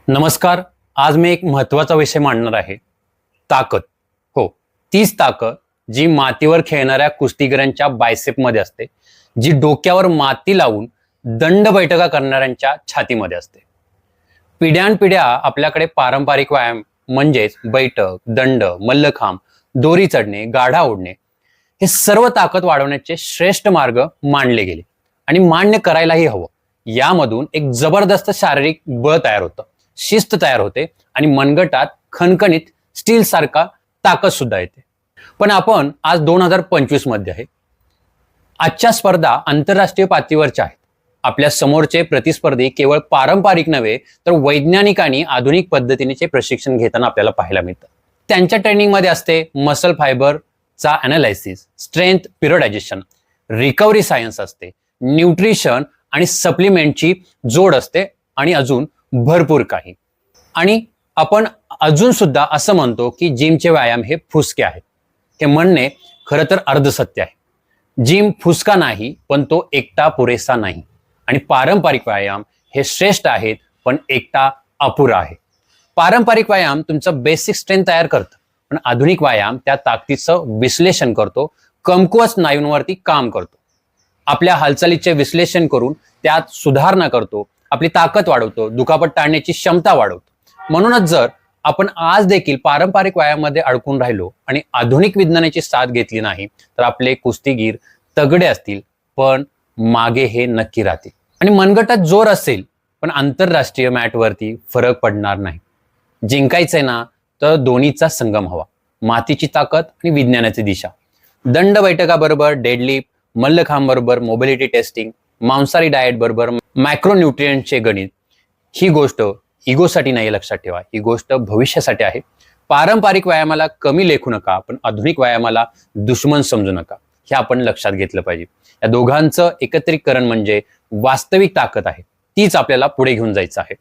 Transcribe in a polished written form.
नमस्कार. आज मी एक महत्त्वाचा विषय मांडणार आहे. ताकद. हो, तीच ताकद जी मातीवर खेळणाऱ्या कुस्तीगीरांच्या बायसेपमध्ये असते, जी डोक्यावर माती लावून दंड बैठका करणाऱ्यांच्या छातीमध्ये असते. पिढ्यानपिढ्या आपल्याकडे पारंपरिक व्यायाम म्हणजेच बैठक, दंड, मल्लखांब, दोरी चढणे, गाढा ओढणे हे सर्व ताकद वाढवण्याचे श्रेष्ठ मार्ग मानले गेले आणि मान्य करायलाही हवं. यामधून एक जबरदस्त शारीरिक बळ तयार होतं, शिस्त तयार होते आणि मनगटात खणखणीत स्टील सारखा ताकद सुद्धा येते. पण आपण आज 2025 मध्ये आहे. आजच्या स्पर्धा आंतरराष्ट्रीय पातळीवरच्या आहेत. आपल्या समोरचे प्रतिस्पर्धी केवळ पारंपरिक नव्हे तर वैज्ञानिक आणि आधुनिक पद्धतीने प्रशिक्षण घेताना आपल्याला पाहायला मिळतं. त्यांच्या ट्रेनिंगमध्ये असते मसल फायबरचा अनालिसिस, स्ट्रेंथ पिरियडायझेशन, रिकव्हरी सायन्स असते, न्यूट्रिशन आणि सप्लिमेंटची जोड असते आणि अजून भरपूर काही. आणि आपण अजून सुद्धा असं म्हणतो की जिमचे व्यायाम हे फुसके आहेत. हे म्हणणे खरं तर अर्धसत्य आहे. जिम फुसका नाही, पण तो एकटा पुरेसा नाही. आणि पारंपरिक व्यायाम हे श्रेष्ठ आहेत, पण एकटा अपुरा आहे. पारंपरिक व्यायाम तुमचं बेसिक स्ट्रेंथ तयार करतं, पण आधुनिक व्यायाम त्या ताकदीचं विश्लेषण करतो, कमकुवत स्नायूंवरती काम करतो, आपल्या हालचालीचे विश्लेषण करून त्यात सुधारणा करतो, आपली ताकद वाढवतो, दुखापत टाळण्याची क्षमता वाढवतो. म्हणूनच जर आपण आज देखील पारंपरिक व्यायामामध्ये अडकून राहिलो आणि आधुनिक विज्ञानाची साथ घेतली नाही तर आपले कुस्तीगीर तगडे असतील, पण मागे हे नक्की राहतील. आणि मनगटात जोर असेल, पण आंतरराष्ट्रीय मॅटवरती फरक पडणार नाही. जिंकायचंय ना, तर दोन्हीचा संगम हवा. मातीची ताकद आणि विज्ञानाची दिशा. दंड बैठकाबरोबर डेडलिफ्ट, मल्लखांब बरोबर मोबिलिटी टेस्टिंग, मांसाहारी डाएट बरोबर मॅक्रोन्यूट्रिएंटचे गणित. ही गोष्ट इगोसाठी नाही, लक्षात ठेवा. ही गोष्ट भविष्यासाठी आहे. पारंपरिक व्यायामाला कमी लेखू नका, पण आधुनिक व्यायामाला दुश्मन समजू नका. हे आपण लक्षात घेतलं पाहिजे. या दोघांचं एकत्रीकरण म्हणजे वास्तविक ताकद आहे. तीच आपल्याला पुढे घेऊन जायचं आहे.